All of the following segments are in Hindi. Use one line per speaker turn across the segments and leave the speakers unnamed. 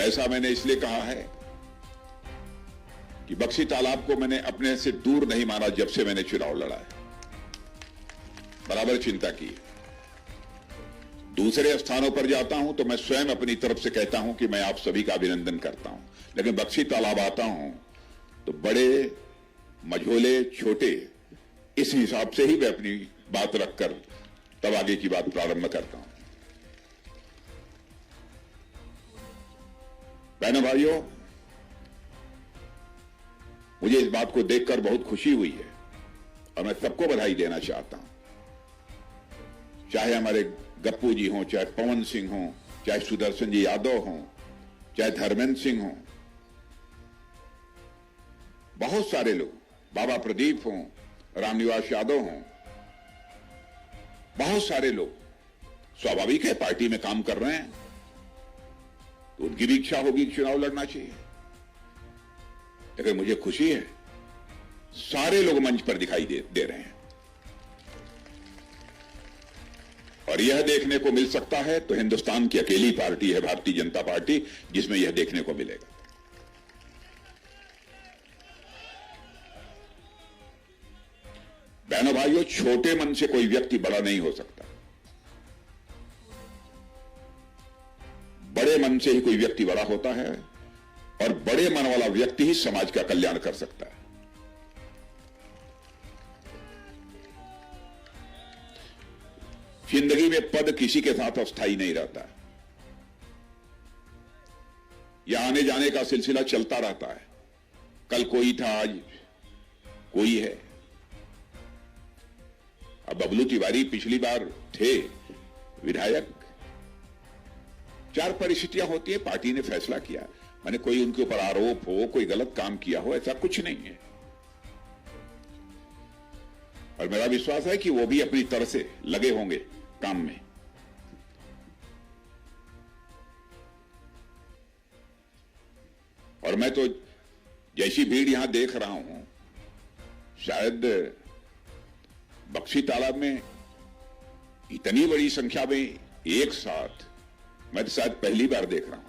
ऐसा मैंने इसलिए कहा है कि बख्शी तालाब को मैंने अपने से दूर नहीं माना जब से मैंने चुनाव लड़ा है, बराबर चिंता की। दूसरे स्थानों पर जाता हूं तो मैं स्वयं अपनी तरफ से कहता हूं कि मैं आप सभी का अभिनंदन करता हूं, लेकिन बख्शी तालाब आता हूं तो बड़े मझोले छोटे इस हिसाब से ही मैं अपनी बात रखकर तब आगे की बात प्रारंभ करता हूं। बहनों भाइयों, मुझे इस बात को देखकर बहुत खुशी हुई है और मैं सबको बधाई देना चाहता हूं, चाहे हमारे गप्पू जी हों, चाहे पवन सिंह हों, चाहे सुदर्शन जी यादव हों, चाहे धर्मेंद्र सिंह हों, बहुत सारे लोग, बाबा प्रदीप हों, रामनिवास यादव हों, बहुत सारे लोग स्वाभाविक है पार्टी में काम कर रहे हैं तो उनकी भी इच्छा होगी कि चुनाव लड़ना चाहिए। लेकिन मुझे खुशी है सारे लोग मंच पर दिखाई दे रहे हैं और यह देखने को मिल सकता है तो हिंदुस्तान की अकेली पार्टी है भारतीय जनता पार्टी जिसमें यह देखने को मिलेगा। बहनों भाइयों, छोटे मन से कोई व्यक्ति बड़ा नहीं हो सकता, बड़े मन से ही कोई व्यक्ति बड़ा होता है और बड़े मन वाला व्यक्ति ही समाज का कल्याण कर सकता है। जिंदगी में पद किसी के साथ अस्थायी नहीं रहता, यह आने जाने का सिलसिला चलता रहता है। कल कोई था, आज कोई है। अब बबलू तिवारी पिछली बार थे विधायक, चार परिस्थितियां होती है, पार्टी ने फैसला किया, माने कोई उनके ऊपर आरोप हो, कोई गलत काम किया हो, ऐसा कुछ नहीं है। और मेरा विश्वास है कि वो भी अपनी तरह से लगे होंगे काम में। और मैं तो जैसी भीड़ यहां देख रहा हूं, शायद बख्शी तालाब में इतनी बड़ी संख्या में एक साथ मैं तो शायद पहली बार देख रहा हूं।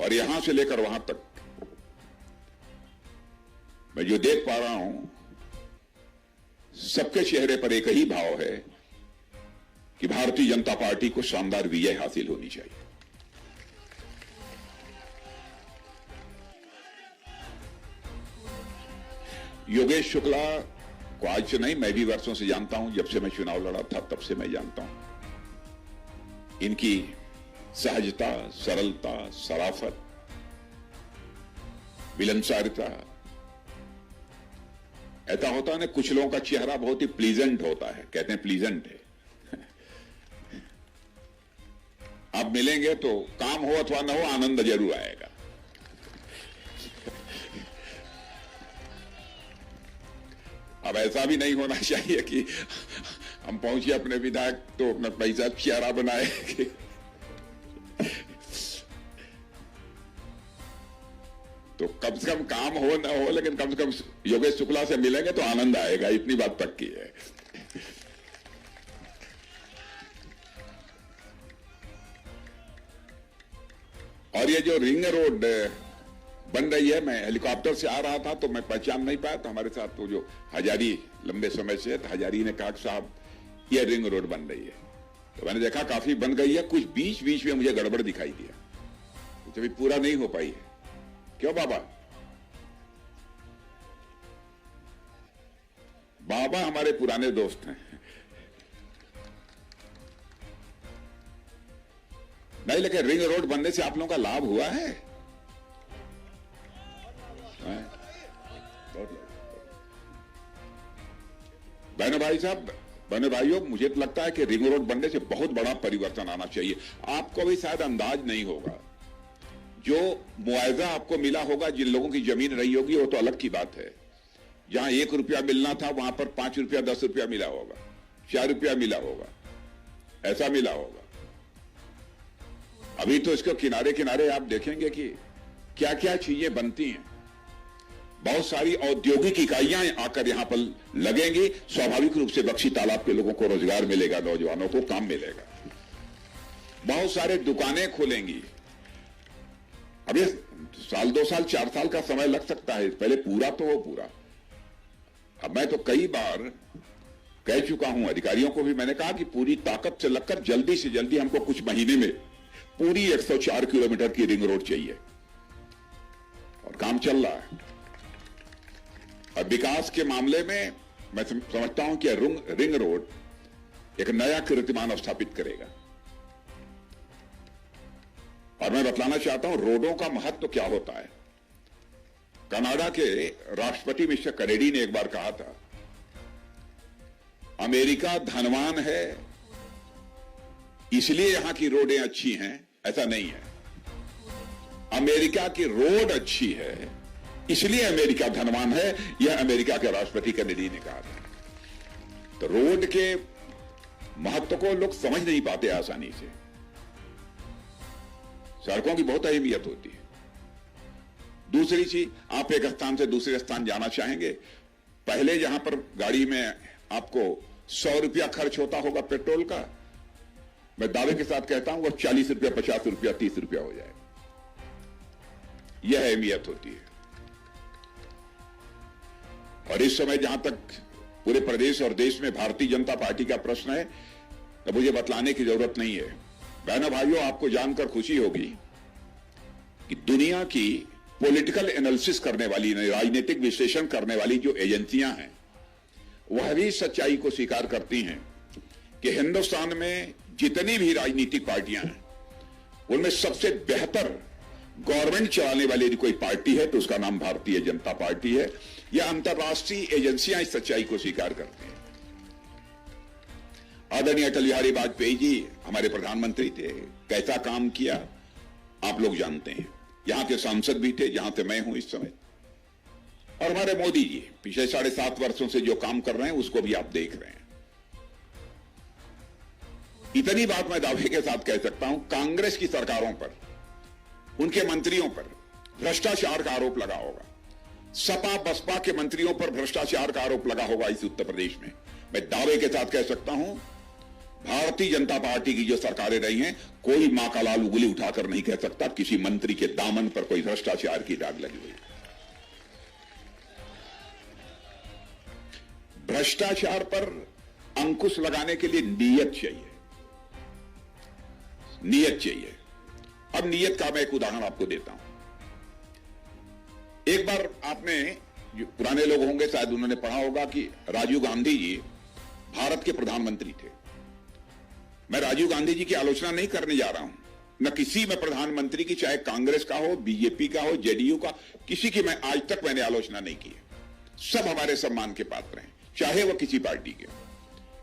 और यहां से लेकर वहां तक मैं जो देख पा रहा हूं, सबके चेहरे पर एक ही भाव है कि भारतीय जनता पार्टी को शानदार विजय हासिल होनी चाहिए। योगेश शुक्ला को आज से नहीं, मैं भी वर्षों से जानता हूं, जब से मैं चुनाव लड़ा था तब से मैं जानता हूं। इनकी सहजता, सरलता, शराफत, मिलनसारता, ऐसा होता है ना, कुछ लोगों का चेहरा बहुत ही प्लीजेंट होता है, कहते हैं प्लीजेंट है। आप मिलेंगे तो काम हो अथवा ना हो, आनंद जरूर आएगा। अब ऐसा भी नहीं होना चाहिए कि हम पहुंचे अपने विधायक तो अपना पैसा चेहरा बनाए। तो कम से कम काम हो ना हो, लेकिन कम से कम योगेश शुक्ला से मिलेंगे तो आनंद आएगा, इतनी बात पक्की है। और ये जो रिंग रोड बन रही है, मैं हेलीकॉप्टर से आ रहा था तो मैं पहचान नहीं पाया, तो हमारे साथ तो जो हजारी लंबे समय से, तो हजारी ने कहा कि साहब ये रिंग रोड बन रही है। तो मैंने देखा काफी बन गई है, कुछ बीच बीच में मुझे गड़बड़ दिखाई दिया, कुछ अभी पूरा नहीं हो पाई है। क्यों बाबा? बाबा हमारे पुराने दोस्त हैं। नहीं, लेकिन रिंग रोड बनने से आप लोगों का लाभ हुआ है? बहनों भाई साहब, बहनों भाइयों, मुझे तो लगता है कि रिंग रोड बनने से बहुत बड़ा परिवर्तन आना चाहिए। आपको भी शायद अंदाज नहीं होगा, जो मुआवजा आपको मिला होगा, जिन लोगों की जमीन रही होगी, वो तो अलग की बात है। जहां 1 रुपया मिलना था वहां पर 5 रुपया 10 रुपया मिला होगा, 4 रुपया मिला होगा, ऐसा मिला होगा। अभी तो इसके किनारे किनारे आप देखेंगे कि क्या क्या चीजें बनती हैं। बहुत सारी औद्योगिक इकाइयां आकर यहां पर लगेंगी। स्वाभाविक रूप से बख्शी तालाब के लोगों को रोजगार मिलेगा, नौजवानों को काम मिलेगा। बहुत सारे दुकानें खुलेंगी। अब ये साल 2 साल 4 साल का समय लग सकता है, पहले पूरा तो वो पूरा। अब मैं तो कई बार कह चुका हूं, अधिकारियों को भी मैंने कहा कि पूरी ताकत से लगकर जल्दी से जल्दी हमको कुछ महीने में पूरी 104 किलोमीटर की रिंग रोड चाहिए, और काम चल रहा है। और विकास के मामले में मैं समझता हूं कि रिंग रोड एक नया कीर्तिमान स्थापित करेगा। और मैं बतलाना चाहता हूं रोडों का महत्व क्या होता है। कनाडा के राष्ट्रपति मिस्टर कैनेडी ने एक बार कहा था, अमेरिका धनवान है इसलिए यहां की रोडें अच्छी हैं, ऐसा नहीं है। अमेरिका की रोड अच्छी है इसलिए अमेरिका धनवान है, यह अमेरिका के राष्ट्रपति कैनेडी ने कहा था। तो रोड के महत्व को लोग समझ नहीं पाते आसानी से। सड़कों की बहुत अहमियत होती है। दूसरी चीज, आप एक स्थान से दूसरे स्थान जाना चाहेंगे, पहले जहां पर गाड़ी में आपको 100 रुपया खर्च होता होगा पेट्रोल का, मैं दावे के साथ कहता हूं वो 40 रुपया, 50 रुपया, 30 रुपया हो जाए। यह अहमियत होती है। और इस समय जहां तक पूरे प्रदेश और देश में भारतीय जनता पार्टी का प्रश्न है, तो मुझे बतलाने की जरूरत नहीं है। बहनों भाइयों, आपको जानकर खुशी होगी कि दुनिया की पॉलिटिकल एनालिसिस करने वाली, राजनीतिक विश्लेषण करने वाली जो एजेंसियां हैं, वह भी सच्चाई को स्वीकार करती हैं कि हिंदुस्तान में जितनी भी राजनीतिक पार्टियां हैं, उनमें सबसे बेहतर गवर्नमेंट चलाने वाली कोई पार्टी है तो उसका नाम भारतीय जनता पार्टी है। यह अंतर्राष्ट्रीय एजेंसियां इस सच्चाई को स्वीकार करती हैं। आदरणीय अटल बिहारी वाजपेयी जी हमारे प्रधानमंत्री थे, कैसा काम किया आप लोग जानते हैं। यहां के सांसद भी थे जहां से मैं हूं इस समय। और हमारे मोदी जी पिछले 7.5 वर्षों से जो काम कर रहे हैं उसको भी आप देख रहे हैं। इतनी बात मैं दावे के साथ कह सकता हूं, कांग्रेस की सरकारों पर, उनके मंत्रियों पर भ्रष्टाचार का आरोप लगा होगा। सपा बसपा के मंत्रियों पर भ्रष्टाचार का आरोप लगा होगा इस उत्तर प्रदेश में। मैं दावे के साथ कह सकता हूं, भारतीय जनता पार्टी की जो सरकारें रही हैं, कोई मां का लाल उंगली उठाकर नहीं कह सकता किसी मंत्री के दामन पर कोई भ्रष्टाचार की दाग लगी हुई। भ्रष्टाचार पर अंकुश लगाने के लिए नीयत चाहिए, नीयत चाहिए। अब नीयत का मैं एक उदाहरण आपको देता हूं। एक बार आपने, जो पुराने लोग होंगे शायद उन्होंने पढ़ा होगा कि राजीव गांधी जी भारत के प्रधानमंत्री थे। मैं राजीव गांधी जी की आलोचना नहीं करने जा रहा हूं, न किसी में प्रधानमंत्री की, चाहे कांग्रेस का हो, बीजेपी का हो, जेडीयू का, किसी की मैं आज तक मैंने आलोचना नहीं की है। सब हमारे सम्मान के पात्र हैं, चाहे वह किसी पार्टी के।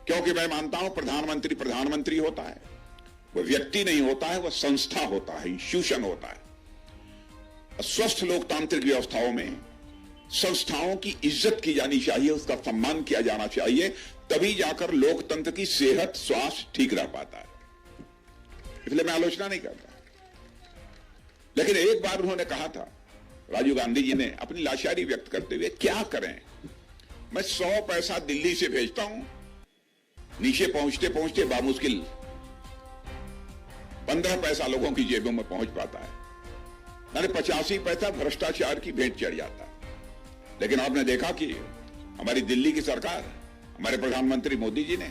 क्योंकि मैं मानता हूं प्रधानमंत्री प्रधानमंत्री होता है, वह व्यक्ति नहीं होता है, वह संस्था होता है, इंस्टीट्यूशन होता है। स्वस्थ लोकतांत्रिक व्यवस्थाओं में संस्थाओं की इज्जत की जानी चाहिए, उसका सम्मान किया जाना चाहिए, तभी जाकर लोकतंत्र की सेहत, स्वास्थ्य ठीक रह पाता है। इसलिए मैं आलोचना नहीं करता। लेकिन एक बार उन्होंने कहा था, राजीव गांधी जी ने अपनी लाचारी व्यक्त करते हुए, क्या करें, मैं 100 पैसा दिल्ली से भेजता हूं, नीचे पहुंचते पहुंचते बामुश्किल 15 पैसा लोगों की जेबों में पहुंच पाता है, मैंने 85 पैसा भ्रष्टाचार की भेंट चढ़ जाता है। लेकिन आपने देखा कि हमारी दिल्ली की सरकार, हमारे प्रधानमंत्री मोदी जी ने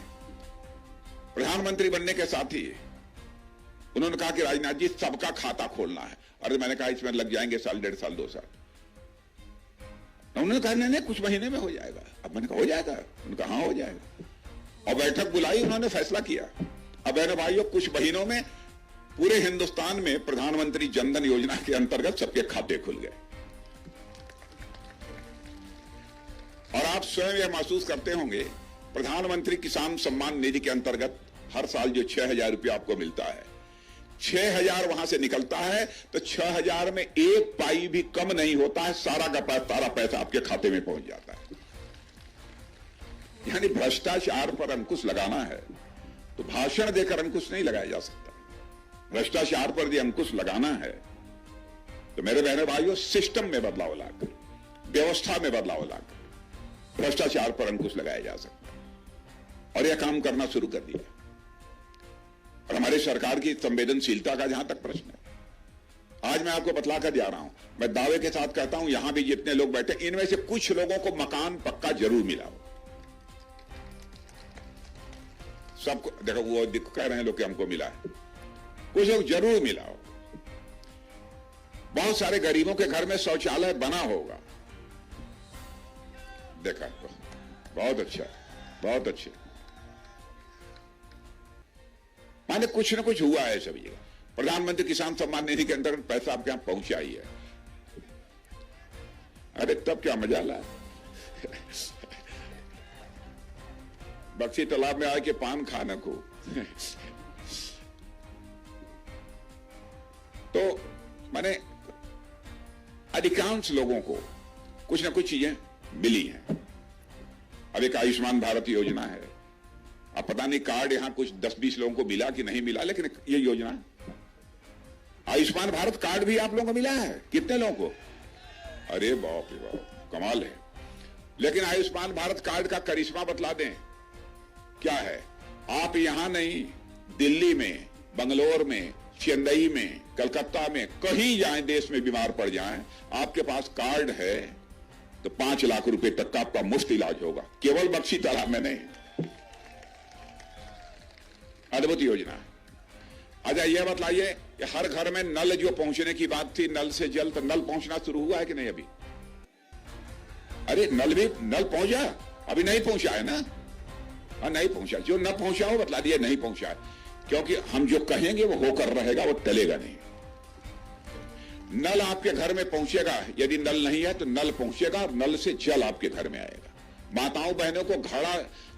प्रधानमंत्री बनने के साथ ही उन्होंने कहा कि राजनाथ जी सबका खाता खोलना है। अरे मैंने कहा इसमें लग जाएंगे साल, 1.5 साल, 2 साल। उन्होंने कहा नहीं, कुछ महीने में हो जाएगा। अब मैंने कहा हो जाएगा, उन्होंने कहा हाँ हो जाएगा। और बैठक बुलाई, उन्होंने फैसला किया। अब बहनों भाइयों, कुछ महीनों में पूरे हिंदुस्तान में प्रधानमंत्री जनधन योजना के अंतर्गत सबके खाते खुल गए। और आप स्वयं यह महसूस करते होंगे, प्रधानमंत्री किसान सम्मान निधि के अंतर्गत हर साल जो 6,000 रुपया आपको मिलता है, 6,000 वहां से निकलता है तो 6,000 में 1 पाई भी कम नहीं होता है, सारा का सारा पैसा आपके खाते में पहुंच जाता है। यानी भ्रष्टाचार पर अंकुश लगाना है तो भाषण देकर अंकुश नहीं लगाया जा सकता। भ्रष्टाचार पर यदि अंकुश लगाना है तो मेरे बहनों भाइयों, सिस्टम में बदलाव लाकर, व्यवस्था में बदलाव लाकर भ्रष्टाचार पर अंकुश लगाया जा सकता है, और यह काम करना शुरू कर दिया। और हमारी सरकार की संवेदनशीलता का जहां तक प्रश्न है, आज मैं आपको बतला कर जा रहा हूं, मैं दावे के साथ कहता हूं, यहां भी जितने लोग बैठे, इनमें से कुछ लोगों को मकान पक्का जरूर मिला हो। सबको देखो, वो कह रहे हैं लोग कि हमको मिला है, कुछ लोग जरूर मिला हो। बहुत सारे गरीबों के घर में शौचालय बना होगा, देखा, बहुत अच्छा, बहुत अच्छे, माने कुछ ना कुछ हुआ है सभी जगह। प्रधानमंत्री किसान सम्मान निधि के अंतर्गत पैसा आपके यहां पहुंचा ही है। अरे तब क्या मजा ला बक्सी तालाब में आके पान खाने को तो माने अधिकांश लोगों को कुछ ना कुछ चीजें मिली हैं। अब एक आयुष्मान भारत योजना है, अब पता नहीं कार्ड यहां कुछ 10-20 लोगों को मिला कि नहीं मिला, लेकिन ये योजना आयुष्मान भारत कार्ड भी आप लोगों को मिला है। कितने लोगों को? अरे बाप रे बाप, कमाल है। लेकिन आयुष्मान भारत कार्ड का करिश्मा बतला दें क्या है। आप यहां नहीं, दिल्ली में, बंगलोर में, चेन्नई में, कलकत्ता में, कहीं जाएं, देश में बीमार पड़ जाएं, आपके पास कार्ड है तो 5 लाख रुपए तक का आपका मुफ्त इलाज होगा, केवल बक्सी तालाब में नहीं। अद्भुत योजना है। अच्छा ये बतलाइए, हर घर में नल जो पहुंचने की बात थी, नल से जल, तो नल पहुंचना शुरू हुआ है कि नहीं अभी? अरे नल पहुंचा? अभी नहीं पहुंचा है ना? हाँ, नहीं पहुंचा। जो न पहुंचा हो बतला दिया नहीं पहुंचा है, क्योंकि हम जो कहेंगे वो होकर रहेगा, वो टलेगा नहीं। नल आपके घर में पहुंचेगा, यदि नल नहीं है तो नल पहुंचेगा, और नल से जल आपके घर में आएगा। माताओं बहनों को घड़ा,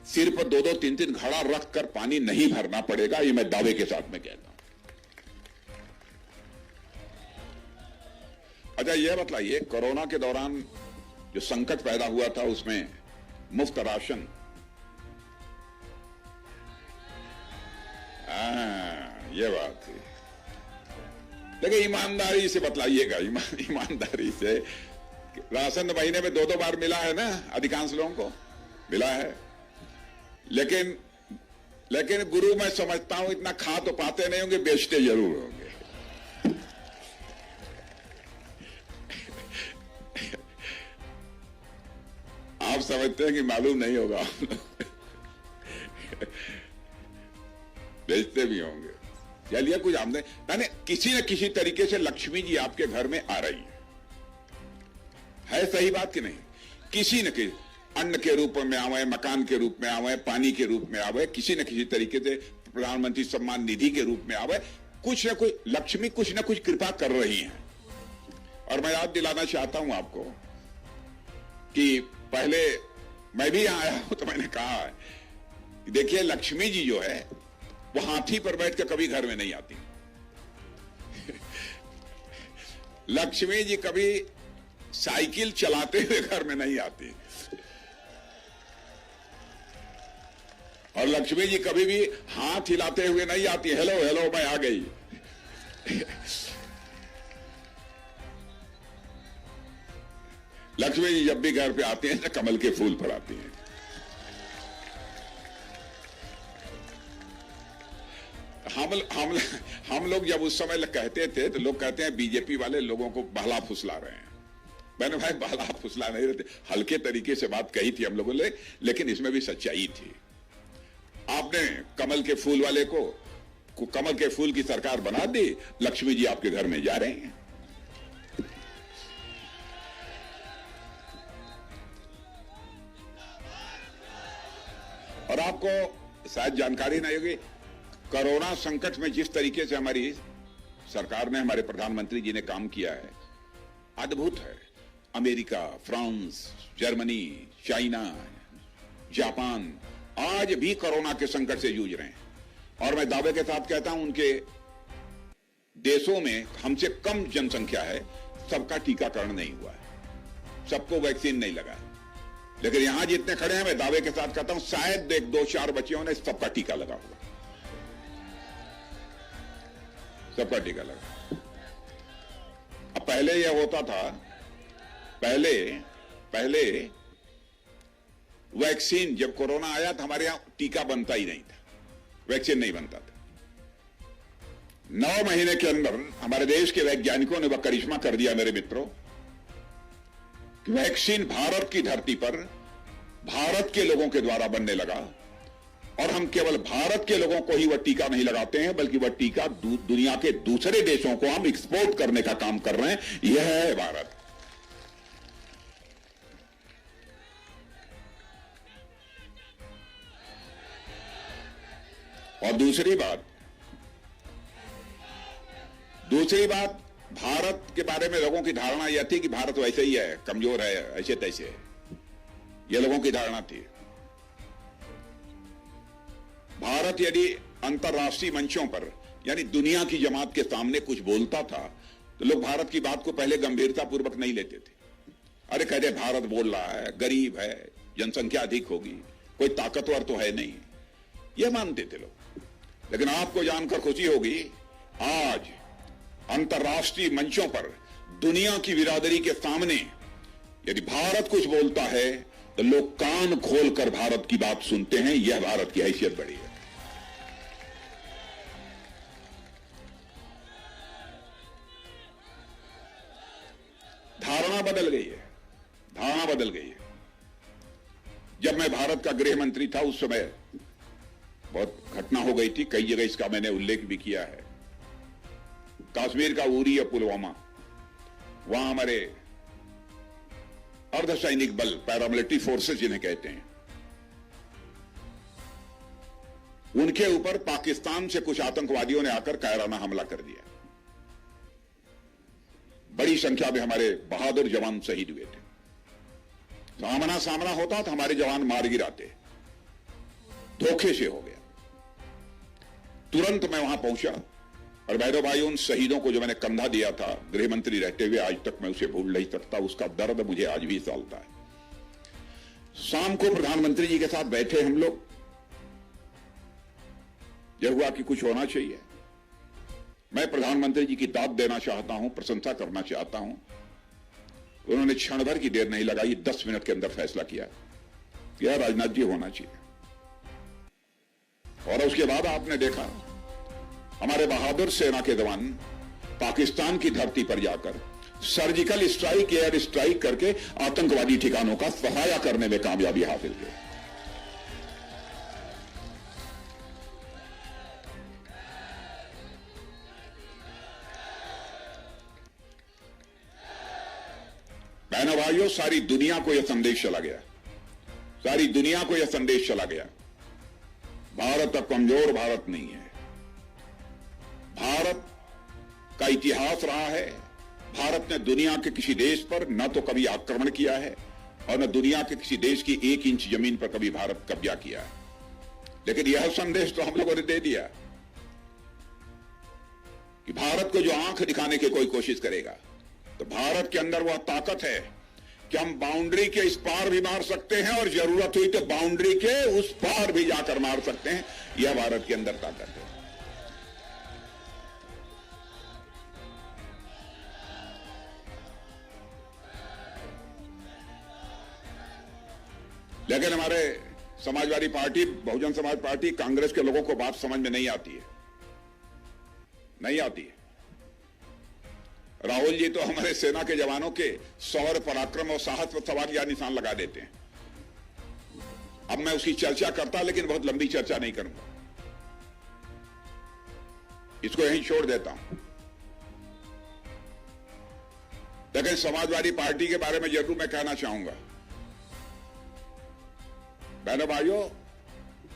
सिर पर 2-2, 3-3 घड़ा रखकर पानी नहीं भरना पड़ेगा, ये मैं दावे के साथ में कहता हूं। अच्छा ये बतलाइए, कोरोना के दौरान जो संकट पैदा हुआ था, उसमें मुफ्त राशन, ये बात थी। देखिए ईमानदारी से बतलाइएगा, ईमानदारी से, राशन महीने में 2-2 बार मिला है ना, अधिकांश लोगों को मिला है। लेकिन गुरु मैं समझता हूं इतना खा तो पाते नहीं होंगे, बेचते जरूर होंगे। आप समझते हैं कि मालूम नहीं होगा, बेचते भी होंगे। चलिए कुछ आमदनी, यानी किसी न किसी तरीके से लक्ष्मी जी आपके घर में आ रही है सही बात कि नहीं? किसी न किसी अन्न के रूप में आवे, मकान के रूप में आवे, पानी के रूप में आवे, किसी न किसी तरीके से प्रधानमंत्री सम्मान निधि के रूप में आवे, कुछ न कुछ लक्ष्मी कुछ न कुछ कृपा कर रही है। और मैं याद दिलाना चाहता हूं आपको कि पहले मैं भी यहां आया हूं तो मैंने कहा, देखिए लक्ष्मी जी जो है वो हाथी पर बैठ कर कभी घर में नहीं आती। लक्ष्मी जी कभी साइकिल चलाते हुए घर में नहीं आती, और लक्ष्मी जी कभी भी हाथ हिलाते हुए नहीं आती, हेलो हेलो मैं आ गई। लक्ष्मी जी जब भी घर पे आती हैं तो कमल के फूल पर आती हैं। हम लोग जब उस समय कहते थे तो लोग कहते हैं बीजेपी वाले लोगों को बहला फुसला रहे हैं। मैंने भाई बहला फुसला नहीं रहते, हल्के तरीके से बात कही थी हम लोगों ने, लेकिन इसमें भी सच्चाई थी। आपने कमल के फूल वाले को कमल के फूल की सरकार बना दी, लक्ष्मी जी आपके घर में जा रहे हैं। और आपको शायद जानकारी नहीं होगी, कोरोना संकट में जिस तरीके से हमारी सरकार ने, हमारे प्रधानमंत्री जी ने काम किया है, अद्भुत है। America, France, Germany, China, Japan आज भी कोरोना के संकट से जूझ रहे हैं। और मैं दावे के साथ कहता हूं, उनके देशों में हमसे कम जनसंख्या है, सबका टीकाकरण नहीं हुआ है, सबको वैक्सीन नहीं लगा है। लेकिन यहां जितने खड़े हैं, मैं दावे के साथ कहता हूं शायद 1-2-4 बच्चियों ने सबका टीका लगा हुआ, सबका टीका लगा। अब पहले यह होता था, पहले पहले वैक्सीन, जब कोरोना आया तो हमारे यहां टीका बनता ही नहीं था, वैक्सीन नहीं बनता था। 9 महीने के अंदर हमारे देश के वैज्ञानिकों ने वह करिश्मा कर दिया मेरे मित्रों कि वैक्सीन भारत की धरती पर भारत के लोगों के द्वारा बनने लगा। और हम केवल भारत के लोगों को ही वह टीका नहीं लगाते हैं, बल्कि वह टीका दुनिया के दूसरे देशों को हम एक्सपोर्ट करने का काम कर रहे हैं। यह है भारत। और दूसरी बात, भारत के बारे में लोगों की धारणा यह थी कि भारत वैसे ही है, कमजोर है, ऐसे तैसे है। यह लोगों की धारणा थी। भारत यदि अंतर्राष्ट्रीय मंचों पर यानी दुनिया की जमात के सामने कुछ बोलता था तो लोग भारत की बात को पहले गंभीरता पूर्वक नहीं लेते थे। अरे कहते भारत बोल रहा है, गरीब है, जनसंख्या अधिक होगी, कोई ताकतवर तो है नहीं, यह मानते थे लोग। लेकिन आपको जानकर खुशी होगी, आज अंतर्राष्ट्रीय मंचों पर दुनिया की बिरादरी के सामने यदि भारत कुछ बोलता है तो लोग कान खोलकर भारत की बात सुनते हैं। यह भारत की हैसियत बढ़ी है। धारणा बदल गई है, धारणा बदल गई है। जब मैं भारत का गृह मंत्री था उस समय बहुत घटना हो गई थी, कई जगह इसका मैंने उल्लेख भी किया है। कश्मीर का उरी या पुलवामा, वहां हमारे अर्धसैनिक बल, पैरामिलिट्री फोर्सेस जिन्हें कहते हैं, उनके ऊपर पाकिस्तान से कुछ आतंकवादियों ने आकर कायराना हमला कर दिया। बड़ी संख्या में हमारे बहादुर जवान शहीद हुए थे। सामना सामना होता तो हमारे जवान मार गिराते, धोखे से हो गया। तुरंत मैं वहां पहुंचा और भैरव भाई, उन शहीदों को जो मैंने कंधा दिया था गृह मंत्री रहते हुए, आज तक मैं उसे भूल नहीं सकता। उसका दर्द मुझे आज भी सालता है। शाम को प्रधानमंत्री जी के साथ बैठे हम लोग, यह हुआ कि कुछ होना चाहिए। मैं प्रधानमंत्री जी की दाद देना चाहता हूं, प्रशंसा करना चाहता हूं। उन्होंने क्षण भर की देर नहीं लगाई, 10 मिनट के अंदर फैसला किया कि यह राजनाथ जी होना चाहिए। और उसके बाद आपने देखा हमारे बहादुर सेना के जवान पाकिस्तान की धरती पर जाकर सर्जिकल स्ट्राइक, एयर स्ट्राइक करके आतंकवादी ठिकानों का सहाया करने में कामयाबी हासिल की। बहनों भाइयों, सारी दुनिया को यह संदेश चला गया, सारी दुनिया को यह संदेश चला गया, भारत अब कमजोर भारत नहीं है। भारत का इतिहास रहा है, भारत ने दुनिया के किसी देश पर न तो कभी आक्रमण किया है और न दुनिया के किसी देश की 1 इंच जमीन पर कभी भारत कब्जा किया है। लेकिन यह संदेश तो हम लोगों ने दे दिया कि भारत को जो आंख दिखाने की कोई कोशिश करेगा तो भारत के अंदर वह ताकत है कि हम बाउंड्री के इस पार भी मार सकते हैं और जरूरत हुई तो बाउंड्री के उस पार भी जाकर मार सकते हैं। यह भारत के अंदर ताकत है। लेकिन हमारे समाजवादी पार्टी, बहुजन समाज पार्टी, कांग्रेस के लोगों को बात समझ में नहीं आती है, नहीं आती है। राहुल जी तो हमारे सेना के जवानों के शौर्य, पराक्रम और साहस पर सवाल या निशान लगा देते हैं। अब मैं उसकी चर्चा करता, लेकिन बहुत लंबी चर्चा नहीं करूंगा, इसको यहीं छोड़ देता हूं। लेकिन समाजवादी पार्टी के बारे में जरूर मैं कहना चाहूंगा। बहनों भाइयों,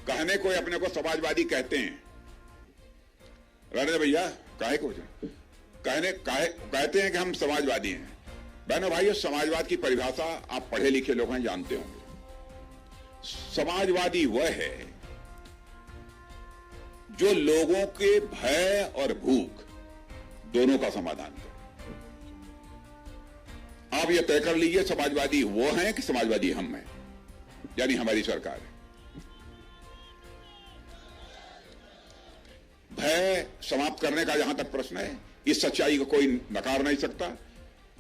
कहने को अपने को समाजवादी कहते हैं, रहने भैया काहे को कहते हैं कि हम समाजवादी हैं। बहनों भाइयों, समाजवाद की परिभाषा आप पढ़े लिखे लोग हैं, जानते होंगे। समाजवादी वह है जो लोगों के भय और भूख दोनों का समाधान करे। आप यह तय कर लीजिए समाजवादी वो हैं कि समाजवादी हम हैं, यानी हमारी सरकार है। भय समाप्त करने का जहां तक प्रश्न है, इस सच्चाई को कोई नकार नहीं सकता।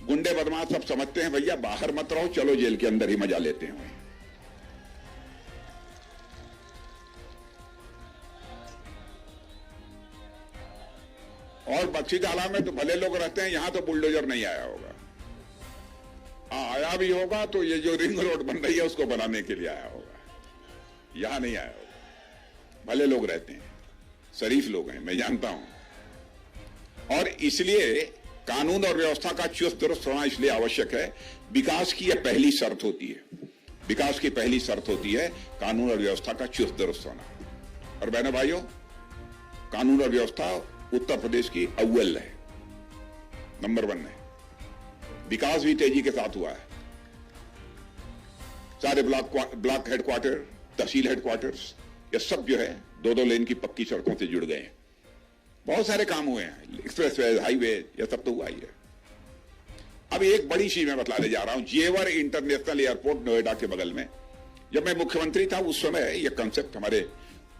गुंडे बदमाश सब समझते हैं भैया बाहर मत रहो, चलो जेल के अंदर ही मजा लेते हैं। और बख्शी तालाब में तो भले लोग रहते हैं, यहां तो बुलडोजर नहीं आया होगा। आया भी होगा तो ये जो रिंग रोड बन रही है उसको बनाने के लिए आया होगा, यहां नहीं आया होगा। भले लोग रहते हैं, शरीफ लोग हैं, मैं जानता हूं। और इसलिए कानून और व्यवस्था का चुस्त दुरुस्त होना इसलिए आवश्यक है। विकास की यह पहली शर्त होती है, विकास की पहली शर्त होती है कानून और व्यवस्था का चुस्त दुरुस्त होना। और बहनों भाइयों, कानून और व्यवस्था उत्तर प्रदेश की अव्वल है, नंबर 1 है। विकास भी तेजी के साथ हुआ है। सारे ब्लॉक हेडक्वार्टर, तहसील हेडक्वार्टर्स, ये सब जो है 2-2 लेन की पक्की सड़कों से जुड़ गए हैं। बहुत सारे काम हुए हैं, एक्सप्रेसवे, हाईवे, ये सब तो हुआ ही है। अब एक बड़ी चीज मैं बतलाने जा रहा हूं। जेवर इंटरनेशनल एयरपोर्ट नोएडा के बगल में, जब मैं मुख्यमंत्री था उस समय यह कंसेप्ट हमारे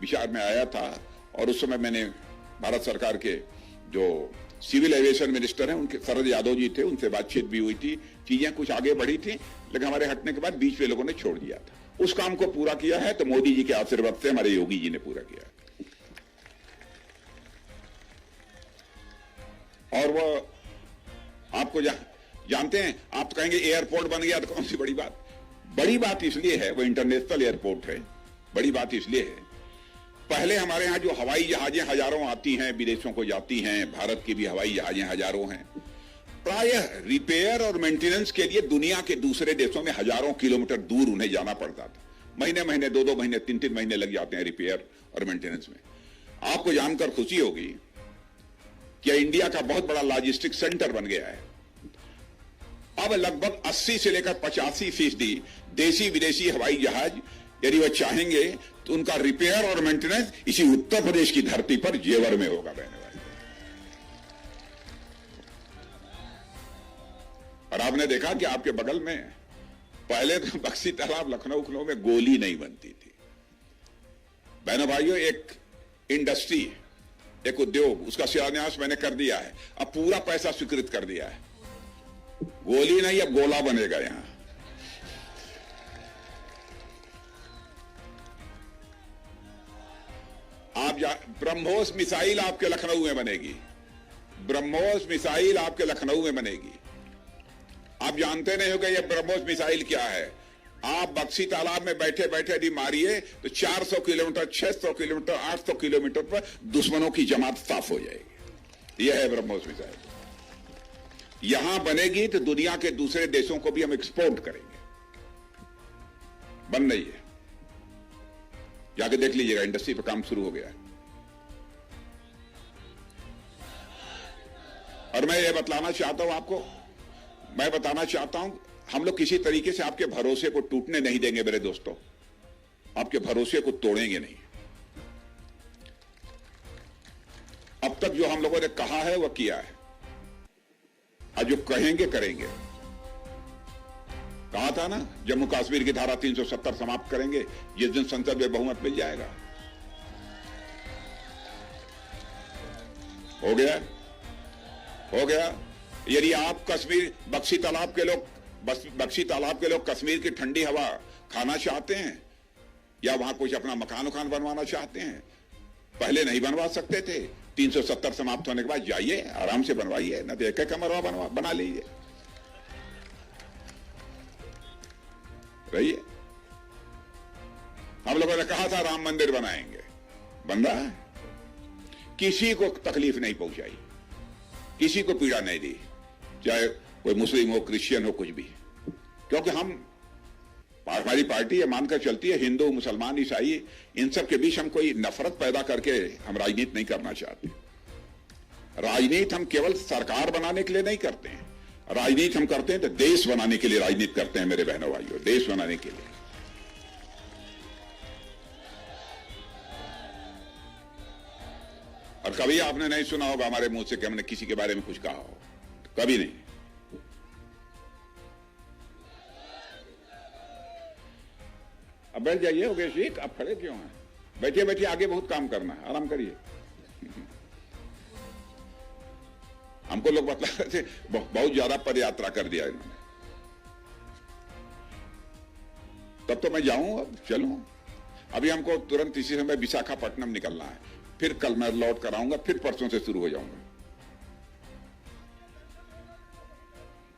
विचार में आया था। और उस समय मैंने भारत सरकार के जो सिविल एविएशन मिनिस्टर हैं उनके शरद यादव जी थे, उनसे बातचीत भी हुई थी। चीजें कुछ आगे बढ़ी थी, लेकिन हमारे हटने के बाद बीच में लोगों ने छोड़ दिया था। उस काम को पूरा किया है तो मोदी जी के आशीर्वाद से हमारे योगी जी ने पूरा किया। और वो आपको जानते हैं, आप तो कहेंगे एयरपोर्ट बन गया तो कौन सी बड़ी बात। बड़ी बात इसलिए है, वो इंटरनेशनल एयरपोर्ट है। बड़ी बात इसलिए है, पहले हमारे यहां जो हवाई जहाजें हजारों आती हैं, विदेशों को जाती हैं, भारत की भी हवाई जहाजें हजारों हैं। प्रायः रिपेयर और मेंटेनेंस के लिए दुनिया के दूसरे देशों में हजारों किलोमीटर दूर उन्हें जाना पड़ता था। महीने महीने, 2-2 महीने, 3-3 महीने लग जाते हैं रिपेयर और मेंटेनेंस में। आपको जानकर खुशी होगी कि इंडिया का बहुत बड़ा लॉजिस्टिक सेंटर बन गया है। अब लगभग 80 से लेकर 85% देशी विदेशी हवाई जहाज यदि वह चाहेंगे तो उनका रिपेयर और मेंटेनेंस इसी उत्तर प्रदेश की धरती पर जेवर में होगा बहने वाले। और आपने देखा कि आपके बगल में पहले तो बख्शी तालाब लखनऊ में गोली नहीं बनती थी। बहनों भाइयों, एक इंडस्ट्री, एक उद्योग, उसका शिलान्यास मैंने कर दिया है। अब पूरा पैसा स्वीकृत कर दिया है। गोली नहीं, अब गोला बनेगा यहां। आप ब्रह्मोस मिसाइल आपके लखनऊ में बनेगी। ब्रह्मोस मिसाइल आपके लखनऊ में बनेगी। आप जानते नहीं हो कि यह ब्रह्मोस मिसाइल क्या है। आप बख्शी तालाब में बैठे बैठे यदि मारिए तो 400 किलोमीटर, 600 किलोमीटर, 800 किलोमीटर पर दुश्मनों की जमात साफ हो जाएगी। यह है ब्रह्मोस मिसाइल। यहां बनेगी तो दुनिया के दूसरे देशों को भी हम एक्सपोर्ट करेंगे। बन रही है, जाके देख लीजिएगा, इंडस्ट्री पर काम शुरू हो गया है। और मैं ये बतलाना चाहता हूं आपको, मैं बताना चाहता हूं, हम लोग किसी तरीके से आपके भरोसे को टूटने नहीं देंगे मेरे दोस्तों। आपके भरोसे को तोड़ेंगे नहीं। अब तक जो हम लोगों ने कहा है वह किया है, और जो कहेंगे करेंगे। कहा था ना, जम्मू कश्मीर की धारा 370 समाप्त करेंगे जिस दिन संसद में बहुमत मिल जाएगा। हो गया, हो गया। यदि आप कश्मीर, बख्शी तालाब के लोग कश्मीर की ठंडी हवा खाना चाहते हैं, या वहां कुछ अपना मकान उकान बनवाना चाहते हैं, पहले नहीं बनवा सकते थे। 370 समाप्त होने के बाद जाइए, आराम से बनवाइए, न तो एक कमरा बना लीजिए, रहिए। हम लोगों ने कहा था राम मंदिर बनाएंगे, बन रहा है। किसी को तकलीफ नहीं पहुंचाई, किसी को पीड़ा नहीं दी, चाहे कोई मुस्लिम हो, क्रिश्चियन हो, कुछ भी। क्योंकि हमारी पार्टी ये मानकर चलती है, हिंदू, मुसलमान, ईसाई, इन सब के बीच हम कोई नफरत पैदा करके हम राजनीति नहीं करना चाहते। राजनीति हम केवल सरकार बनाने के लिए नहीं करते हैं। राजनीति हम करते हैं तो देश बनाने के लिए राजनीति करते हैं मेरे बहनों भाइयों, देश बनाने के लिए। और कभी आपने नहीं सुना होगा हमारे मुंह से कि हमने किसी के बारे में कुछ कहा हो, कभी नहीं। अब बैठ जाइए योगेश जी, आप खड़े क्यों हैं? बैठिए बैठिए, आगे बहुत काम करना है, आराम करिए। हमको लोग बता रहे थे बहुत ज्यादा पद यात्रा कर दिया इन्होंने। तब तो मैं जाऊं, अब चलूं। अभी हमको तुरंत इसी समय विशाखापट्टनम निकलना है, फिर कल मैं लौट कर आऊंगा, फिर परसों से शुरू हो जाऊंगा।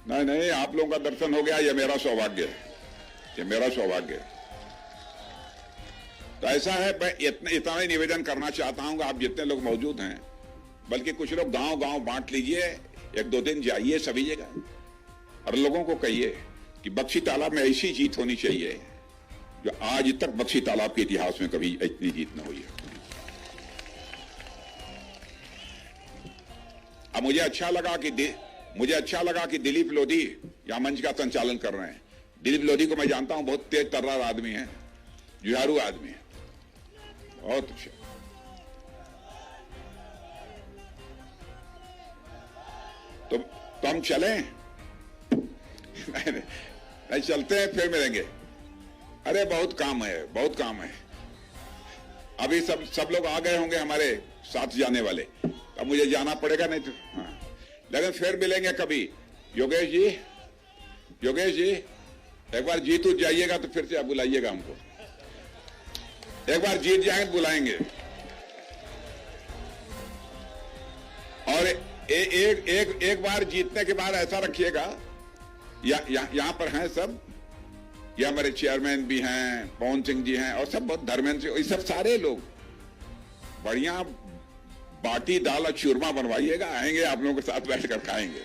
नहीं नहीं, आप लोगों का दर्शन हो गया, ये मेरा सौभाग्य है, ये मेरा सौभाग्य है। तो ऐसा है, मैं इतना ही निवेदन करना चाहता हूं, आप जितने लोग मौजूद हैं, बल्कि कुछ लोग गांव गांव बांट लीजिए, 1-2 दिन जाइए सभी जगह और लोगों को कहिए कि बख्शी तालाब में ऐसी जीत होनी चाहिए जो आज तक बख्शी तालाब के इतिहास में कभी इतनी जीत न हुई है। अब मुझे अच्छा लगा कि दिलीप लोधी यहां मंच का संचालन कर रहे हैं। दिलीप लोधी को मैं जानता हूं, बहुत तेज तर्रार आदमी है, जुझारू आदमी है, बहुत अच्छा। तो हम चलें? नहीं चलते हैं, फिर मिलेंगे। अरे बहुत काम है। अभी सब लोग आ गए होंगे हमारे साथ जाने वाले, अब मुझे जाना पड़ेगा, नहीं तो हाँ, लेकिन फिर मिलेंगे कभी। योगेश जी एक बार जीत जाइएगा तो फिर से आप बुलाइएगा हमको, एक बार जीत जाएंगे बुलाएंगे। और एक बार जीतने के बाद ऐसा रखिएगा, यहां पर हैं सब, ये हमारे चेयरमैन भी हैं, पवन सिंह जी हैं, और सब बहुत धर्मेंद्र से, सब सारे लोग बढ़िया बाटी दाल और चूरमा बनवाइएगा, आएंगे आप लोगों के साथ बैठकर खाएंगे।